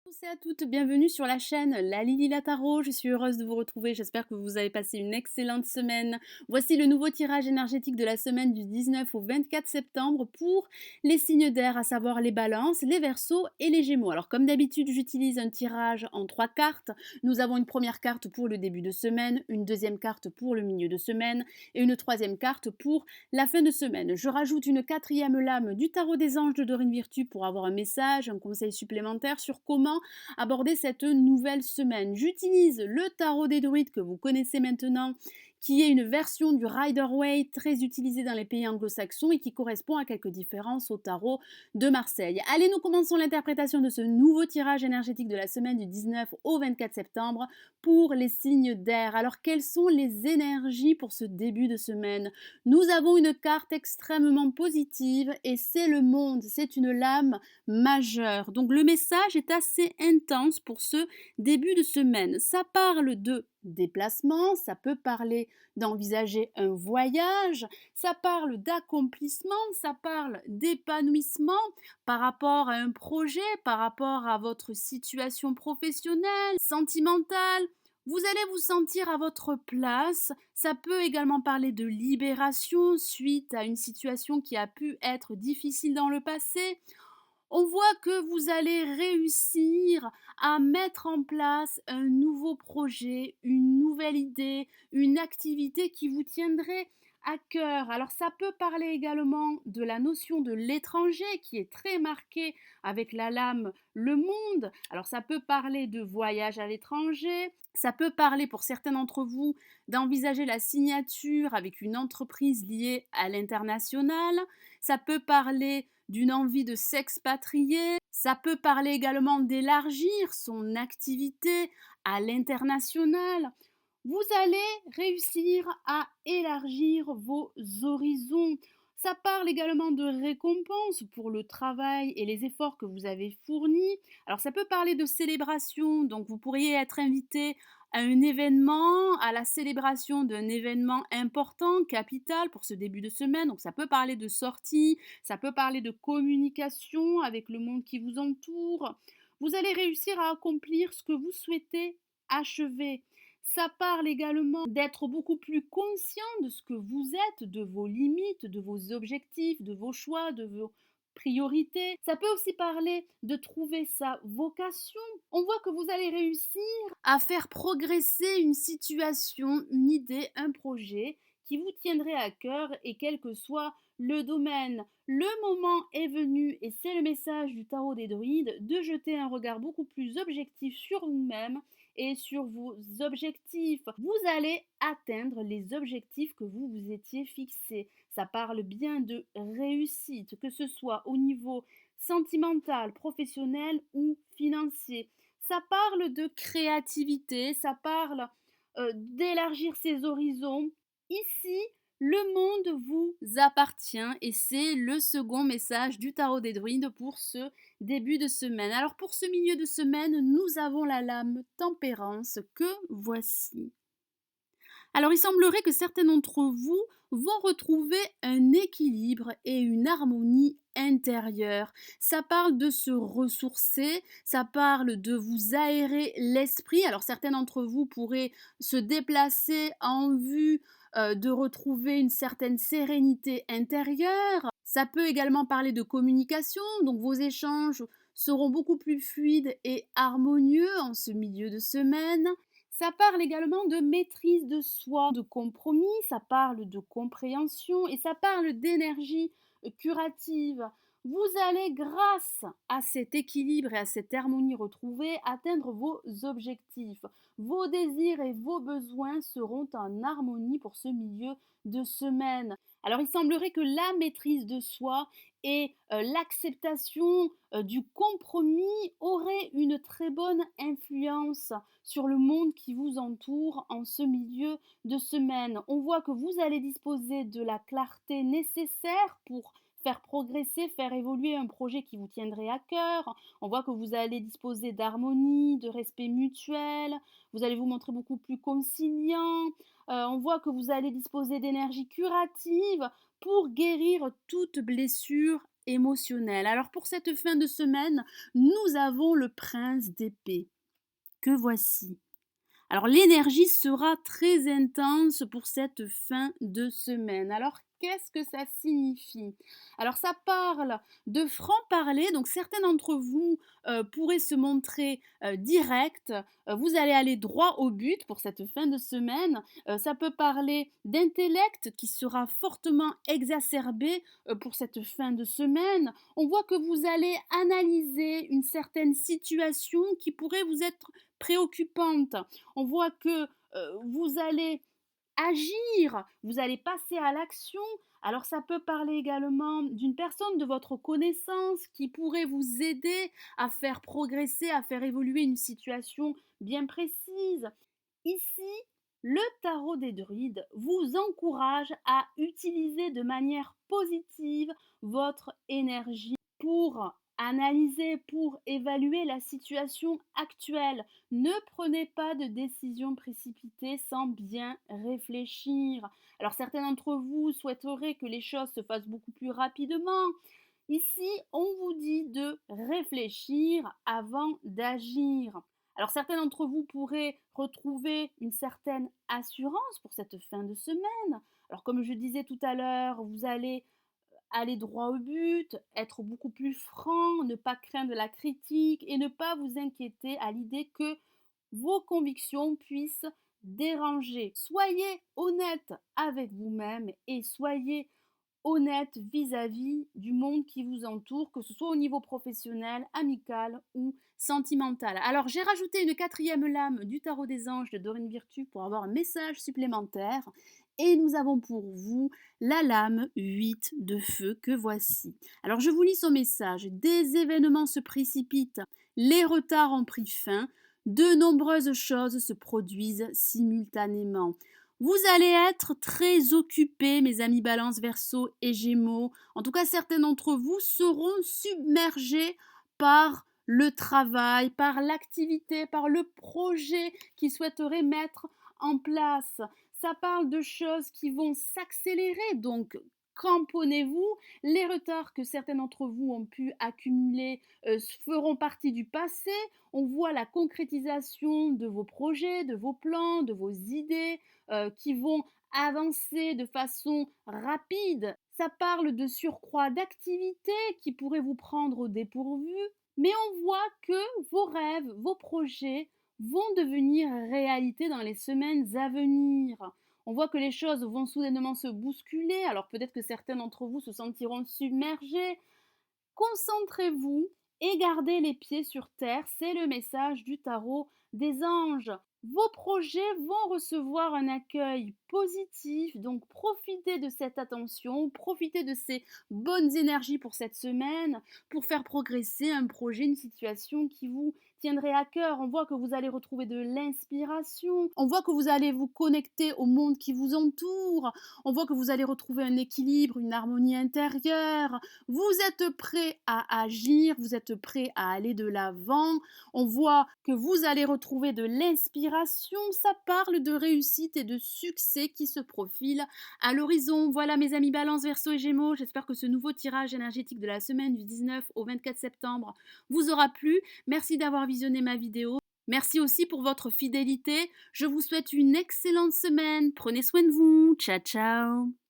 Tous et à toutes, bienvenue sur la chaîne La Lily Lataro. Je suis heureuse de vous retrouver. J'espère que vous avez passé une excellente semaine. Voici le nouveau tirage énergétique de la semaine du 19 au 24 septembre pour les signes d'air, à savoir les balances, les verseaux et les gémeaux. Alors, comme d'habitude, j'utilise un tirage en 3 cartes. Nous avons une première carte pour le début de semaine, une deuxième carte pour le milieu de semaine et une troisième carte pour la fin de semaine. Je rajoute une quatrième lame du tarot des anges de Dorine Virtue pour avoir un message, un conseil supplémentaire sur comment aborder cette nouvelle semaine. J'utilise le tarot des druides que vous connaissez maintenant, qui est une version du Rider-Waite très utilisée dans les pays anglo-saxons et qui correspond à quelques différences au tarot de Marseille. Allez, nous commençons l'interprétation de ce nouveau tirage énergétique de la semaine du 19 au 24 septembre pour les signes d'air. Alors, quelles sont les énergies pour ce début de semaine? Nous avons une carte extrêmement positive et c'est le monde, c'est une lame majeure. Donc le message est assez intense pour ce début de semaine. Ça parle de déplacement, ça peut parler d'envisager un voyage, ça parle d'accomplissement, ça parle d'épanouissement par rapport à un projet, par rapport à votre situation professionnelle, sentimentale. Vous allez vous sentir à votre place. Ça peut également parler de libération suite à une situation qui a pu être difficile dans le passé. On voit que vous allez réussir à mettre en place un nouveau projet, une nouvelle idée, une activité qui vous tiendrait à cœur. Alors ça peut parler également de la notion de l'étranger qui est très marquée avec la lame le monde. Alors ça peut parler de voyage à l'étranger. Ça peut parler pour certains d'entre vous d'envisager la signature avec une entreprise liée à l'international. Ça peut parler d'une envie de s'expatrier. Ça peut parler également d'élargir son activité à l'international. Vous allez réussir à élargir vos horizons. Ça parle également de récompense pour le travail et les efforts que vous avez fournis. Alors ça peut parler de célébration, donc vous pourriez être invité à un événement, à la célébration d'un événement important, capital pour ce début de semaine. Donc ça peut parler de sortie, ça peut parler de communication avec le monde qui vous entoure. Vous allez réussir à accomplir ce que vous souhaitez achever. Ça parle également d'être beaucoup plus conscient de ce que vous êtes, de vos limites, de vos objectifs, de vos choix, de vos priorités. Ça peut aussi parler de trouver sa vocation. On voit que vous allez réussir à faire progresser une situation, une idée, un projet qui vous tiendrait à cœur et quel que soit le domaine. Le moment est venu, et c'est le message du tarot des druides, de jeter un regard beaucoup plus objectif sur vous-même et sur vos objectifs. Vous allez atteindre les objectifs que vous vous étiez fixés. Ça parle bien de réussite, que ce soit au niveau sentimental, professionnel ou financier. Ça parle de créativité, ça parle d'élargir ses horizons. Ici, le monde vous appartient et c'est le second message du tarot des druides pour ce début de semaine. Alors pour ce milieu de semaine, nous avons la lame tempérance que voici. Alors il semblerait que certains d'entre vous vont retrouver un équilibre et une harmonie intérieure. Ça parle de se ressourcer, ça parle de vous aérer l'esprit. Alors certains d'entre vous pourraient se déplacer en vue de retrouver une certaine sérénité intérieure. Ça peut également parler de communication, donc vos échanges seront beaucoup plus fluides et harmonieux en ce milieu de semaine. Ça parle également de maîtrise de soi, de compromis, ça parle de compréhension et ça parle d'énergie curative. Vous allez, grâce à cet équilibre et à cette harmonie retrouvée, atteindre vos objectifs. Vos désirs et vos besoins seront en harmonie pour ce milieu de semaine. Alors il semblerait que la maîtrise de soi et l'acceptation du compromis auraient une très bonne influence sur le monde qui vous entoure en ce milieu de semaine. On voit que vous allez disposer de la clarté nécessaire pour faire progresser, faire évoluer un projet qui vous tiendrait à cœur. On voit que vous allez disposer d'harmonie, de respect mutuel, vous allez vous montrer beaucoup plus conciliant. On voit que vous allez disposer d'énergie curative pour guérir toute blessure émotionnel. Alors pour cette fin de semaine, nous avons le prince d'épée. Que voici. Alors l'énergie sera très intense pour cette fin de semaine. Alors qu'est-ce que ça signifie? Alors ça parle de franc-parler, donc certains d'entre vous pourraient se montrer directs, vous allez aller droit au but pour cette fin de semaine. Ça peut parler d'intellect qui sera fortement exacerbé pour cette fin de semaine. On voit que vous allez analyser une certaine situation qui pourrait vous être préoccupante. On voit que vous allez agir, vous allez passer à l'action. Alors ça peut parler également d'une personne de votre connaissance qui pourrait vous aider à faire progresser, à faire évoluer une situation bien précise. Ici, le tarot des druides vous encourage à utiliser de manière positive votre énergie pour analyser, pour évaluer la situation actuelle. Ne prenez pas de décision précipitée sans bien réfléchir. Alors certains d'entre vous souhaiteraient que les choses se fassent beaucoup plus rapidement. Ici, on vous dit de réfléchir avant d'agir. Alors certains d'entre vous pourraient retrouver une certaine assurance pour cette fin de semaine. Alors comme je disais tout à l'heure, vous allez aller droit au but, être beaucoup plus franc, ne pas craindre la critique et ne pas vous inquiéter à l'idée que vos convictions puissent déranger. Soyez honnête avec vous-même et soyez honnête vis-à-vis du monde qui vous entoure, que ce soit au niveau professionnel, amical ou sentimental. Alors j'ai rajouté une quatrième lame du tarot des anges de Dorine Virtue pour avoir un message supplémentaire. Et nous avons pour vous la lame 8 de feu que voici. Alors je vous lis son message. Des événements se précipitent, les retards ont pris fin, de nombreuses choses se produisent simultanément. Vous allez être très occupés, mes amis Balance, Verseau et Gémeaux. En tout cas, certains d'entre vous seront submergés par le travail, par l'activité, par le projet qu'ils souhaiteraient mettre en place. Ça parle de choses qui vont s'accélérer, donc cramponnez-vous. Les retards que certains d'entre vous ont pu accumuler feront partie du passé. On voit la concrétisation de vos projets, de vos plans, de vos idées qui vont avancer de façon rapide. Ça parle de surcroît d'activités qui pourraient vous prendre au dépourvu. Mais on voit que vos rêves, vos projets vont devenir réalité dans les semaines à venir. On voit que les choses vont soudainement se bousculer, alors peut-être que certains d'entre vous se sentiront submergés. Concentrez-vous et gardez les pieds sur terre, c'est le message du tarot des anges. Vos projets vont recevoir un accueil positif, donc profitez de cette attention, profitez de ces bonnes énergies pour cette semaine, pour faire progresser un projet, une situation qui vous tiendrait à cœur. On voit que vous allez retrouver de l'inspiration, on voit que vous allez vous connecter au monde qui vous entoure, on voit que vous allez retrouver un équilibre, une harmonie intérieure. Vous êtes prêt à agir, vous êtes prêt à aller de l'avant. On voit que vous allez retrouver de l'inspiration. Ça parle de réussite et de succès qui se profilent à l'horizon. Voilà mes amis Balance, Verseau et Gémeaux. J'espère que ce nouveau tirage énergétique de la semaine du 19 au 24 septembre vous aura plu. Merci d'avoir visionné ma vidéo. Merci aussi pour votre fidélité. Je vous souhaite une excellente semaine. Prenez soin de vous. Ciao, ciao.